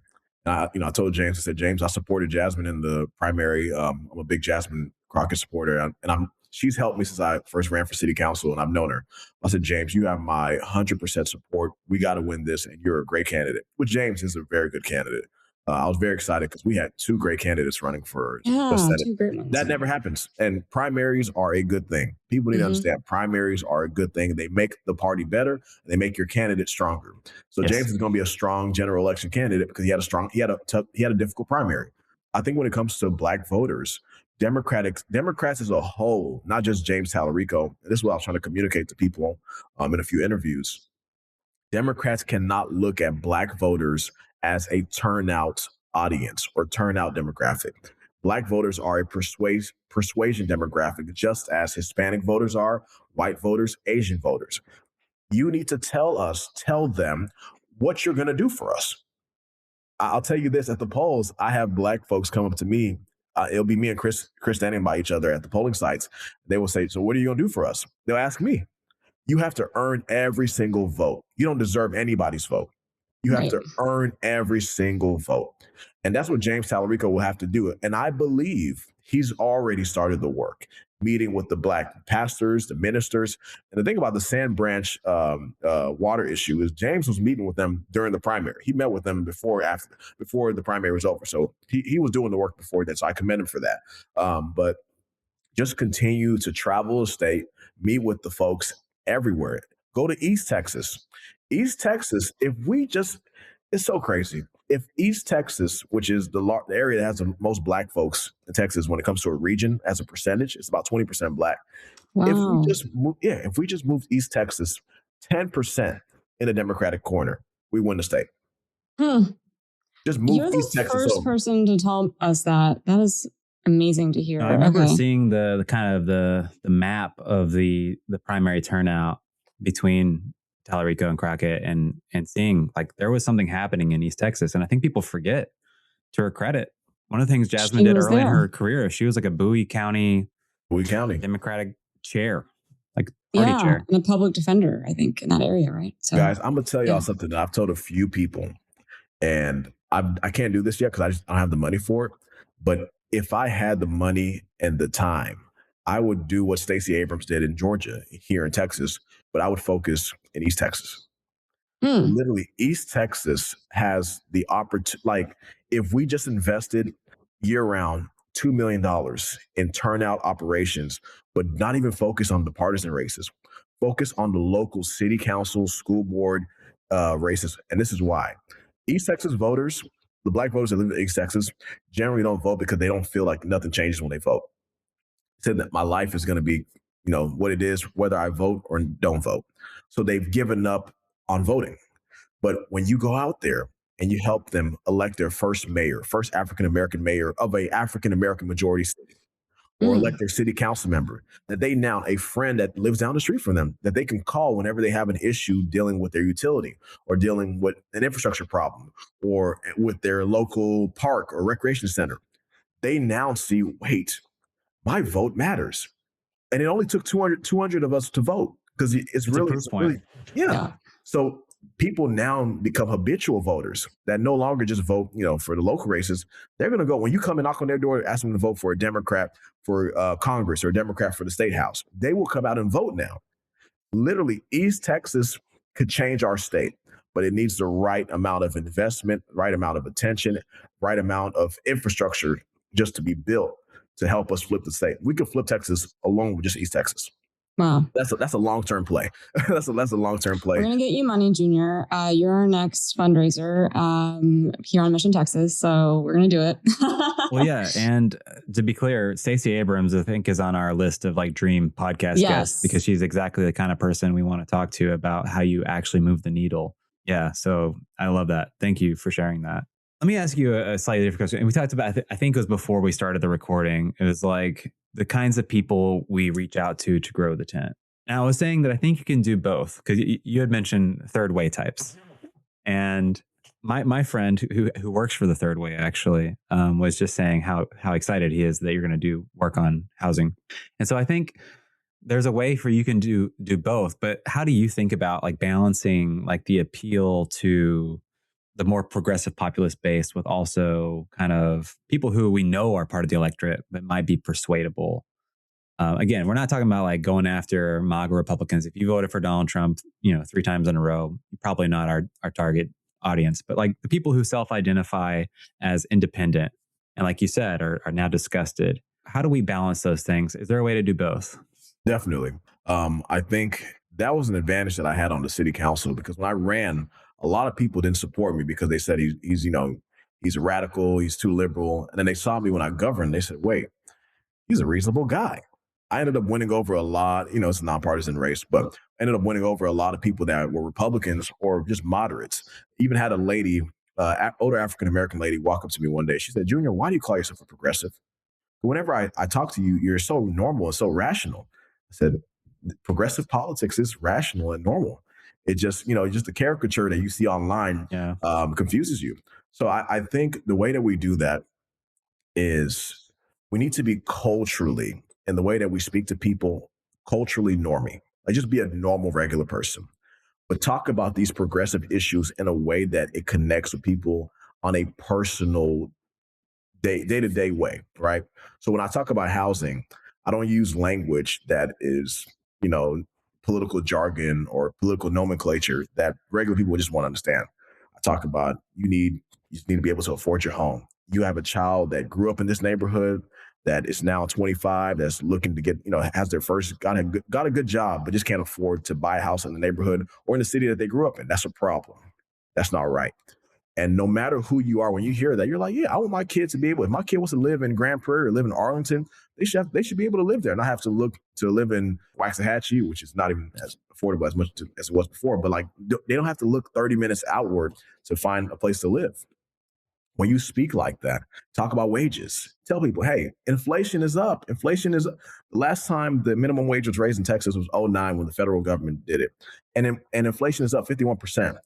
And I told James, I said, James, I supported Jasmine in the primary. I'm a big Jasmine Crockett supporter, and she's helped me since I first ran for city council, and I've known her. I said, James, you have my 100% support. We got to win this, and you're a great candidate. Which James is a very good candidate. I was very excited because we had 2 great candidates running for the Senate.
2 great ones.
That never happens. And primaries are a good thing. People need to understand primaries are a good thing. They make the party better. And they make your candidate stronger. So James is going to be a strong general election candidate because he had a difficult primary. I think when it comes to Black voters, Democrats as a whole, not just James Tallarico, and this is what I was trying to communicate to people in a few interviews. Democrats cannot look at Black voters as a turnout audience or turnout demographic. Black voters are a persuasion demographic, just as Hispanic voters are, white voters, Asian voters. You need to tell them what you're going to do for us. I'll tell you this, at the polls, I have Black folks come up to me. It'll be me and Chris standing by each other at the polling sites. They will say, so what are you going to do for us? They'll ask me. You have to earn every single vote. You don't deserve anybody's vote. You have to earn every single vote. And that's what James Tallarico will have to do. And I believe he's already started the work, meeting with the Black pastors, the ministers. And the thing about the Sand Branch water issue is James was meeting with them during the primary. He met with them before the primary was over. So he was doing the work before that. So I commend him for that. But just continue to travel the state, meet with the folks everywhere. Go to East Texas. East Texas, it's so crazy. If East Texas, which is the area that has the most Black folks in Texas when it comes to a region as a percentage, it's about 20% Black.
Wow.
If we just moved East Texas 10% in the Democratic corner, we win the state. Just move
You're
East
the
Texas
first
over.
person to tell us that. That is amazing to hear.
I remember
Okay.
seeing the kind of the map of the primary turnout between Tallarico and Crockett, and seeing like there was something happening in East Texas. And I think people forget, to her credit, one of the things Jasmine
She
did
was
early in
there.
her career, she was like a Bowie County
County.
Democratic chair, like party
Yeah,
chair.
and a public defender, I think, in that area, right? So,
Guys, I'm gonna tell y'all
yeah.
something that I've told a few people, and I can't do this yet because I don't have the money for it. But if I had the money and the time, I would do what Stacey Abrams did in Georgia, here in Texas, but I would focus in East Texas.
Hmm.
Literally, East Texas has the opportunity. Like, if we just invested year round $2 million in turnout operations, but not even focus on the partisan races, focus on the local city council, school board races. And this is why East Texas voters, the black voters that live in East Texas, generally don't vote because they don't feel like nothing changes when they vote. Said that my life is going to be, what it is, whether I vote or don't vote. So they've given up on voting. But when you go out there and you help them elect their first mayor, first African American mayor of a African American majority city, or elect their city council member, that they now, a friend that lives down the street from them, that they can call whenever they have an issue dealing with their utility or dealing with an infrastructure problem or with their local park or recreation center. They now see, wait, my vote matters. And it only took 200 of us to vote, because it's
a
really,
proof point.
yeah. So people now become habitual voters that no longer just vote, for the local races. They're going to go, when you come and knock on their door, ask them to vote for a Democrat for Congress or a Democrat for the state house. They will come out and vote now. Literally, East Texas could change our state, but it needs the right amount of investment, right amount of attention, right amount of infrastructure just to be built to help us flip the state. We could flip Texas along with just East Texas.
Wow.
That's a long-term play. that's a long-term play.
We're going to get you money, Junior. You're our next fundraiser here on Mission Texas. So we're going to do it.
Well, yeah. And to be clear, Stacey Abrams, I think, is on our list of like dream podcast guests, because she's exactly the kind of person we want to talk to about how you actually move the needle. Yeah. So I love that. Thank you for sharing that. Let me ask you a slightly different question. And we talked about, I think it was before we started the recording, it was like the kinds of people we reach out to grow the tent. Now, I was saying that I think you can do both, because you had mentioned third way types. And my friend who works for the third way actually was just saying how excited he is that you're going to do work on housing. And so I think there's a way for you can do both. But how do you think about like balancing like the appeal to the more progressive populist base with also kind of people who we know are part of the electorate but might be persuadable? Again, we're not talking about like going after MAGA Republicans. If you voted for Donald Trump, 3 times in a row, you're probably not our target audience. But like the people who self-identify as independent and, like you said, are now disgusted. How do we balance those things? Is there a way to do both?
Definitely. I think that was an advantage that I had on the city council, because when I ran, a lot of people didn't support me because they said he's a radical, he's too liberal. And then they saw me when I governed. They said, wait, he's a reasonable guy. I ended up winning over a lot, it's a nonpartisan race, but I ended up winning over a lot of people that were Republicans or just moderates. Even had a lady, older African-American lady, walk up to me one day. She said, Junior, why do you call yourself a progressive? Whenever I talk to you, you're so normal and so rational. I said, progressive politics is rational and normal. It just, just the caricature that you see online confuses you. So I think the way that we do that is we need to be culturally, in the way that we speak to people, culturally normy. Like, just be a normal, regular person. But talk about these progressive issues in a way that it connects with people on a personal day-to-day way, right? So when I talk about housing, I don't use language that is, political jargon or political nomenclature that regular people just won't understand. I talk about you just need to be able to afford your home. You have a child that grew up in this neighborhood that is now 25, that's looking to get, has their first, got a good job, but just can't afford to buy a house in the neighborhood or in the city that they grew up in. That's a problem. That's not right. And no matter who you are, when you hear that, you're like, yeah, I want my kid to be able, if my kid wants to live in Grand Prairie or live in Arlington, they should be able to live there, and not have to look to live in Waxahachie, which is not even as affordable as much as it was before. But like, they don't have to look 30 minutes outward to find a place to live. When you speak like that, talk about wages. Tell people, hey, inflation is up. Inflation is up. The last time the minimum wage was raised in Texas was '09 when the federal government did it. And inflation is up 51%. And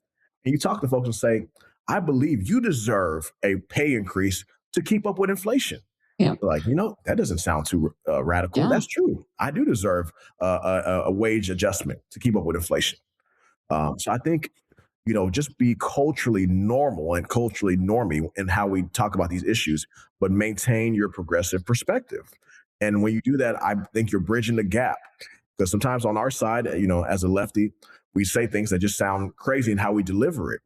you talk to folks and say, I believe you deserve a pay increase to keep up with inflation.
Yeah.
Like, that doesn't sound too radical.
Yeah.
That's true. I do deserve a wage adjustment to keep up with inflation. So I think, just be culturally normal and culturally normie in how we talk about these issues, but maintain your progressive perspective. And when you do that, I think you're bridging the gap. Because sometimes on our side, as a lefty, we say things that just sound crazy in how we deliver it.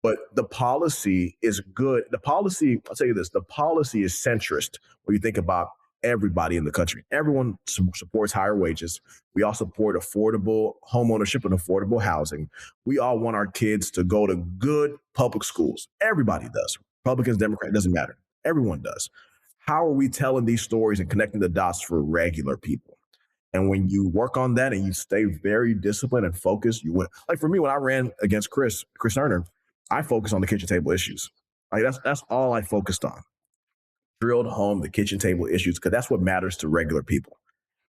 But the policy is good. The policy, I'll tell you this, the policy is centrist when you think about everybody in the country. Everyone supports higher wages. We all support affordable homeownership and affordable housing. We all want our kids to go to good public schools. Everybody does. Republicans, Democrats, doesn't matter. Everyone does. How are we telling these stories and connecting the dots for regular people? And when you work on that and you stay very disciplined and focused, you win. Like for me, when I ran against Chris Erner, I focused on the kitchen table issues. Like that's all I focused on. Drilled home the kitchen table issues because that's what matters to regular people.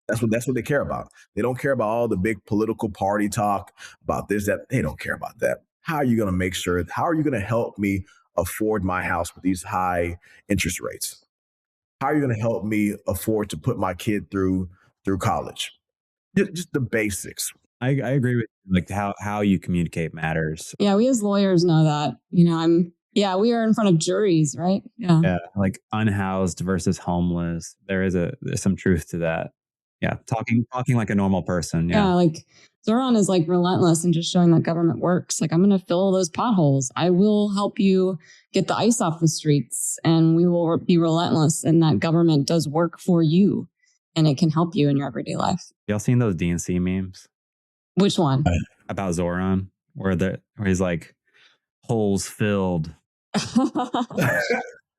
That's what they care about. They don't care about all the big political party talk about this, that. They don't care about that. How are you going to make sure? How are you going to help me afford my house with these high interest rates? How are you going to help me afford to put my kid through college? Just the basics.
I agree with you. Like how you communicate matters.
Yeah, we as lawyers know that. We are in front of juries, right? Yeah.
Yeah, like unhoused versus homeless. There's some truth to that. Yeah, talking like a normal person.
Yeah, like Zoran is like relentless in just showing that government works. Like, I'm going to fill those potholes. I will help you get the ice off the streets, and we will be relentless in that government does work for you, and it can help you in your everyday life.
Y'all seen those DNC memes?
Which one?
About Zoran, where he's like holes filled.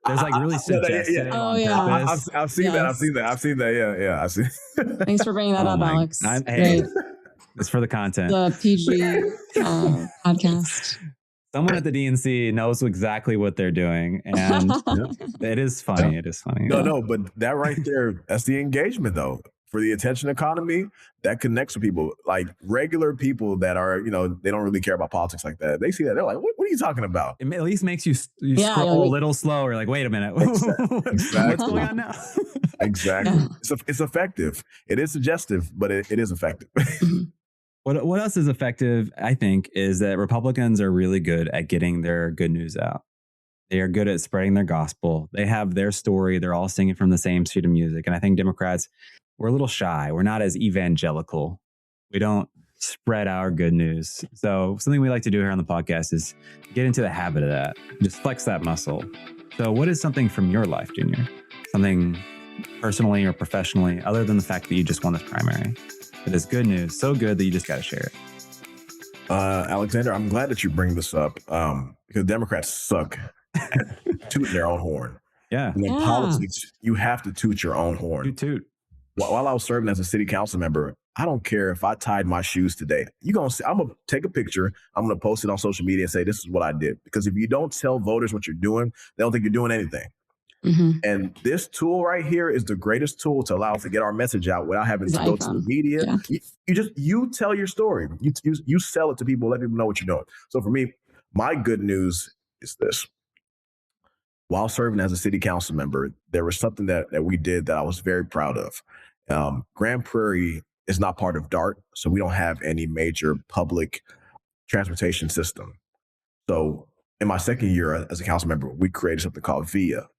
There's like really suggestive.
Oh yeah,
I've seen that. I've seen that. Yeah. I've seen.
Thanks for bringing that up, Alex.
Hey, it's for the content.
The PG podcast.
Someone at the DNC knows exactly what they're doing, and it is funny. It is funny.
No, but that right there, that's the engagement though. For the attention economy, that connects with people, like regular people that are, they don't really care about politics like that. They see that, they're like, what are you talking about?
It at least makes you scroll a little slower. Like, wait a minute.
Exactly.
What's going on now?
Exactly. Yeah. It's effective. It is suggestive, but it is effective.
What else is effective, I think, is that Republicans are really good at getting their good news out. They are good at spreading their gospel. They have their story. They're all singing from the same sheet of music. And I think Democrats, we're a little shy. We're not as evangelical. We don't spread our good news. So something we like to do here on the podcast is get into the habit of that. Just flex that muscle. So what is something from your life, Junior? Something personally or professionally, other than the fact that you just won this primary, that is good news, so good that you just got to share it.
Alexander, I'm glad that you bring this up because Democrats suck at tooting their own horn.
Yeah.
And in politics, you have to toot your own horn.
Toot.
While I was serving as a city council member, I don't care if I tied my shoes today. I'm going to take a picture. I'm going to post it on social media and say, this is what I did. Because if you don't tell voters what you're doing, they don't think you're doing anything. Mm-hmm. And this tool right here is the greatest tool to allow us to get our message out without having to go to the media. Yeah. You tell your story. You sell it to people, let people know what you're doing. So for me, my good news is this. While serving as a city council member, there was something that we did that I was very proud of. Grand Prairie is not part of DART, so we don't have any major public transportation system. So in my second year as a council member, we created something called Via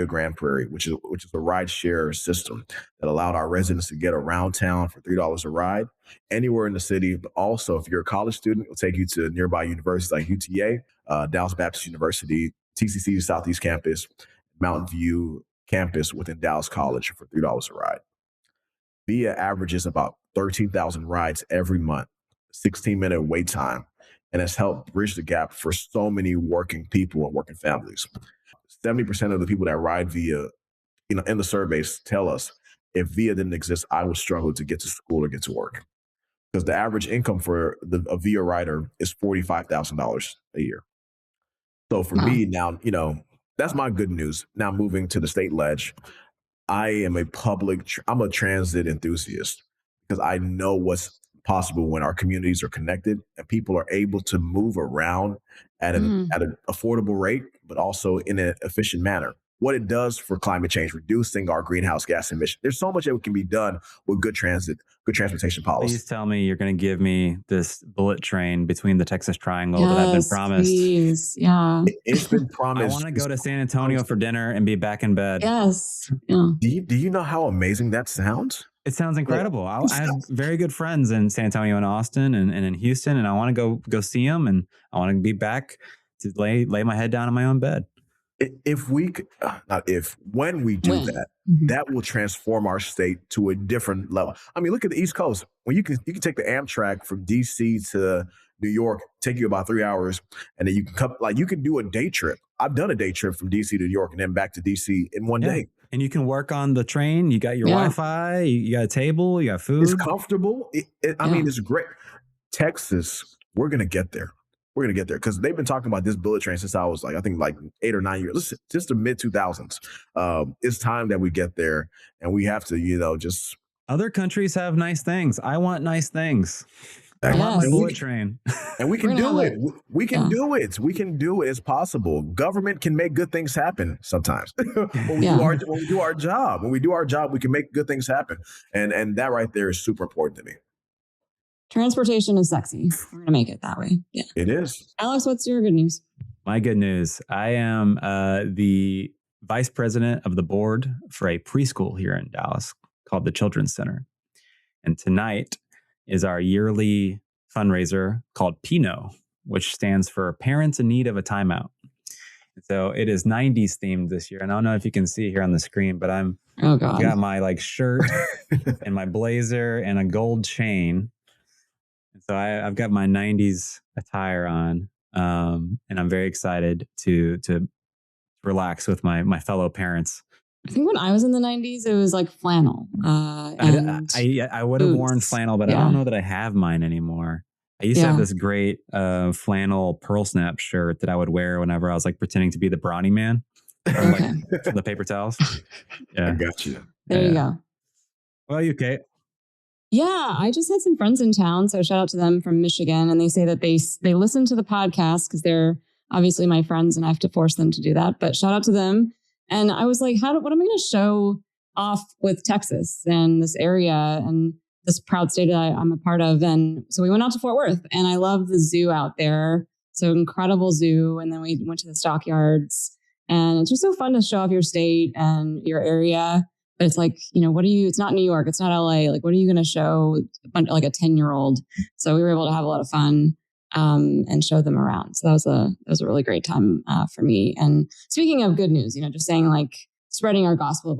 Grand Prairie, which is a ride share system that allowed our residents to get around town for $3 a ride anywhere in the city. But also, if you're a college student, it'll take you to nearby universities like UTA, Dallas Baptist University, TCC Southeast Campus, Mountain View campus within Dallas College for $3 a ride. Via averages about 13,000 rides every month, 16-minute wait time, and has helped bridge the gap for so many working people and working families. 70% of the people that ride Via, in the surveys tell us if Via didn't exist, I would struggle to get to school or get to work. Because the average income for a Via rider is $45,000 a year. So for me now, that's my good news. Now moving to the state ledge, I'm a transit enthusiast because I know what's possible when our communities are connected and people are able to move around
Mhm.
at an affordable rate, but also in an efficient manner. What it does for climate change, reducing our greenhouse gas emissions. There's so much that can be done with good transportation policy.
Please tell me you're going to give me this bullet train between the Texas Triangle that I've been
Yes,
promised.
please. Yeah.
It's been
I
promised.
want to go to San Antonio for dinner and be back in bed.
Yes. Yeah.
Do you know how amazing that sounds?
It sounds incredible. I have very good friends in San Antonio and Austin and in Houston, and I want to go see them, and I want to be back to lay my head down in my own bed.
If we could, not if, when we do
When?
that,
Mhm.
that will transform our state to a different level. I mean, look at the East Coast. When you can take the Amtrak from DC to New York, take you about 3 hours, and then you can come, like you can do a day trip. I've done a day trip from DC to New York and then back to DC in one day.
And you can work on the train. You got your
Yeah.
Wi-Fi. You got a table. You got food.
It's comfortable. I mean, it's great. Texas, we're gonna get there. We're gonna get there because they've been talking about this bullet train since I was like, I think like 8 or 9 years. Listen, just the mid 2000s. It's time that we get there, and we have to, just.
Other countries have nice things. I want nice things. I want my
Yes.
bullet train.
And we can
We're gonna
do
have
it. We can
yeah.
do it. We can do it. It's possible. Government can make good things happen sometimes. when we
Yeah.
do our job, we can make good things happen. And that right there is super important to me.
Transportation is sexy. We're going to make it that way. Yeah.
It is.
Alex, what's your good news?
My good news. I am the vice president of the board for a preschool here in Dallas called the Children's Center. And tonight is our yearly fundraiser called PINO, which stands for Parents in Need of a Timeout. So it is 90s themed this year. And I don't know if you can see here on the screen, but I've got my shirt and my blazer and a gold chain. So I've got my 90s attire on, and I'm very excited to relax with my fellow parents.
I think when I was in the 90s, it was like flannel. And
I would have worn flannel, but I don't know that I have mine anymore. I used to have this great flannel pearl snap shirt that I would wear whenever I was pretending to be the brawny man, or the paper towels. Yeah,
I got you.
There you go.
Well, you, Kate?
Yeah, I just had some friends in town, so shout out to them from Michigan, and they say that they listen to the podcast because they're obviously my friends, and I have to force them to do that. But shout out to them. And I was like, what am I going to show off with Texas and this area and this proud state that I'm a part of? And so we went out to Fort Worth, and I love the zoo out there. So incredible zoo. And then we went to the stockyards, and it's just so fun to show off your state and your area. But it's it's not New York, it's not LA. What are you going to show a 10-year-old? So we were able to have a lot of fun and show them around. So that was a really great time for me. And speaking of good news, just saying spreading our gospel of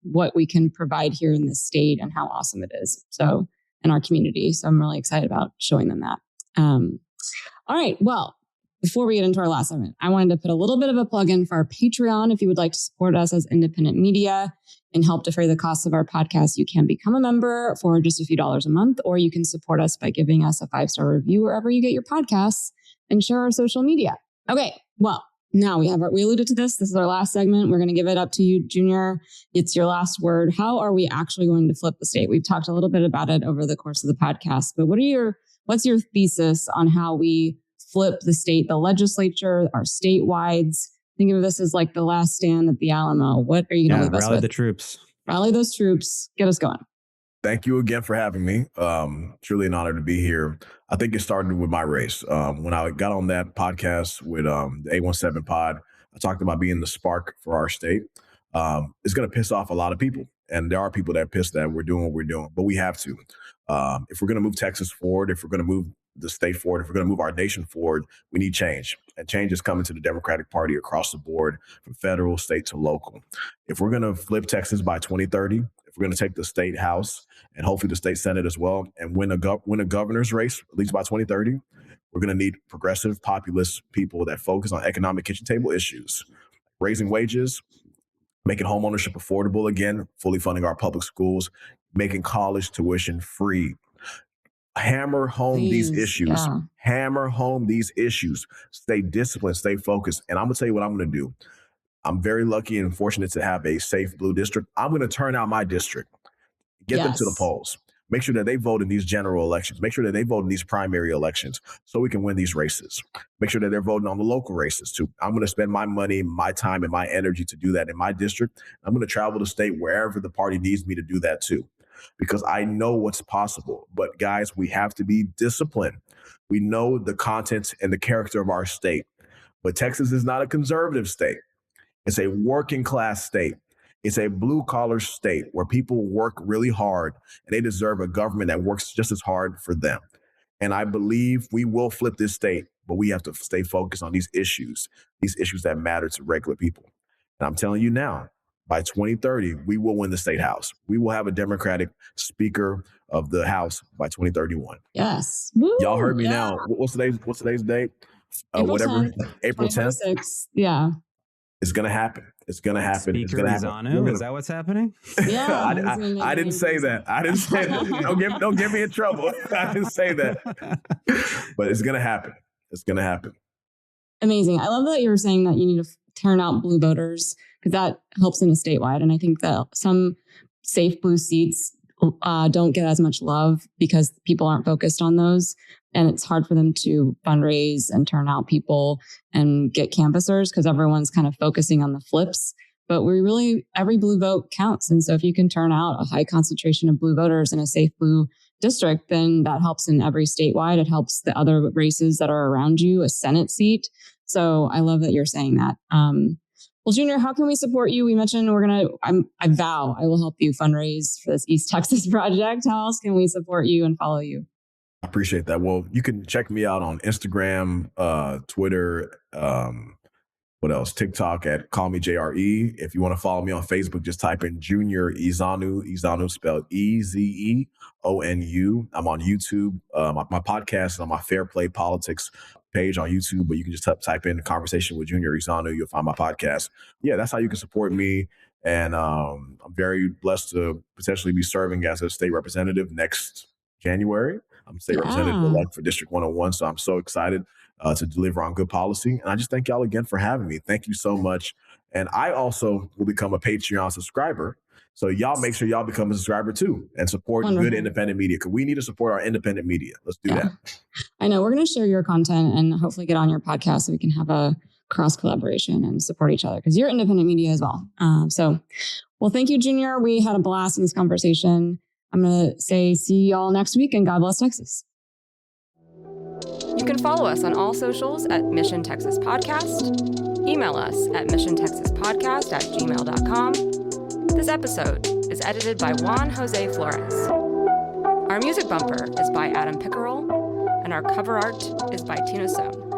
what we can provide here in this state and how awesome it is. So in our community. So I'm really excited about showing them that. All right. Well, before we get into our last segment, I wanted to put a little bit of a plug in for our Patreon. If you would like to support us as independent media and help defray the costs of our podcast, you can become a member for just a few dollars a month, or you can support us by giving us a 5-star review wherever you get your podcasts and share our social media. Okay, well, now we alluded to this. This is our last segment. We're going to give it up to you, Junior. It's your last word. How are we actually going to flip the state? We've talked a little bit about it over the course of the podcast, but what's your thesis on how we flip the state, the legislature, our statewide? Think of this as the last stand at the Alamo. What are you going to leave us with?
Rally the troops.
Rally those troops. Get us going.
Thank you again for having me. Truly an honor to be here. I think it started with my race. When I got on that podcast with the 817 pod, I talked about being the spark for our state. It's going to piss off a lot of people. And there are people that are pissed that we're doing what we're doing, but we have to. If we're going to move Texas forward, if we're going to move the state forward, if we're going to move our nation forward, we need change. And change is coming to the Democratic Party across the board, from federal, state to local. If we're going to flip Texas by 2030, if we're going to take the state house and hopefully the state senate as well, and win a governor's race, at least by 2030, we're going to need progressive, populist people that focus on economic kitchen table issues, raising wages, making homeownership affordable again, fully funding our public schools, making college tuition free. Hammer home these issues. Yeah. Hammer home these issues. Stay disciplined, stay focused. And I'm going to tell you what I'm going to do. I'm very lucky and fortunate to have a safe blue district. I'm going to turn out my district, get them to the polls, make sure that they vote in these general elections, make sure that they vote in these primary elections so we can win these races. Make sure that they're voting on the local races too. I'm going to spend my money, my time, and my energy to do that in my district. I'm going to travel the state wherever the party needs me to do that too, because I know what's possible. But guys, we have to be disciplined. We know the contents and the character of our state, but Texas is not a conservative state. It's a working class state. It's a blue collar state where people work really hard and they deserve a government that works just as hard for them. And I believe we will flip this state, but we have to stay focused on these issues that matter to regular people. And I'm telling you now, by 2030, we will win the state house. We will have a Democratic speaker of the House by 2031.
Yes. Woo,
y'all heard me now. What's today's date?
April 10th,
April 10th.
Yeah.
It's going to happen. It's going to happen.
Speaker Izanu, is that what's happening?
Yeah.
I didn't say that. I didn't say that. Don't get me in trouble. I didn't say that. But it's going to happen. It's going to happen.
Amazing. I love that you were saying that you need to turn out blue voters, because that helps in a statewide. And I think that some safe blue seats don't get as much love because people aren't focused on those. And it's hard for them to fundraise and turn out people and get canvassers because everyone's kind of focusing on the flips. But every blue vote counts. And so if you can turn out a high concentration of blue voters in a safe blue district, then that helps in every statewide. It helps the other races that are around you, a Senate seat. So I love that you're saying that. Well, Junior, how can we support you? We mentioned I vow I will help you fundraise for this East Texas project. How else can we support you and follow you?
I appreciate that. Well, you can check me out on Instagram, Twitter, what else? TikTok at Call Me JRE. If you want to follow me on Facebook, just type in Junior Izanu. Izanu spelled EZEONU. I'm on YouTube. My podcast is on my Fair Play Politics page on YouTube, but you can just type in Conversation with Junior Izanu. You'll find my podcast. Yeah, that's how you can support me. And I'm very blessed to potentially be serving as a state representative next January. I'm state representative elect for District 101. So I'm so excited to deliver on good policy. And I just thank y'all again for having me. Thank you so much. And I also will become a Patreon subscriber. So y'all make sure y'all become a subscriber too and support good independent media, because we need to support our independent media. Let's do that.
I know. We're going to share your content and hopefully get on your podcast so we can have a cross collaboration and support each other, because you're independent media as well. Well, thank you, Junior. We had a blast in this conversation. I'm going to say see y'all next week, and God bless Texas.
You can follow us on all socials at Mission Texas Podcast. Email us at missiontexaspodcast@gmail.com. This episode is edited by Juan Jose Flores. Our music bumper is by Adam Pickerel, and our cover art is by Tina Sohn.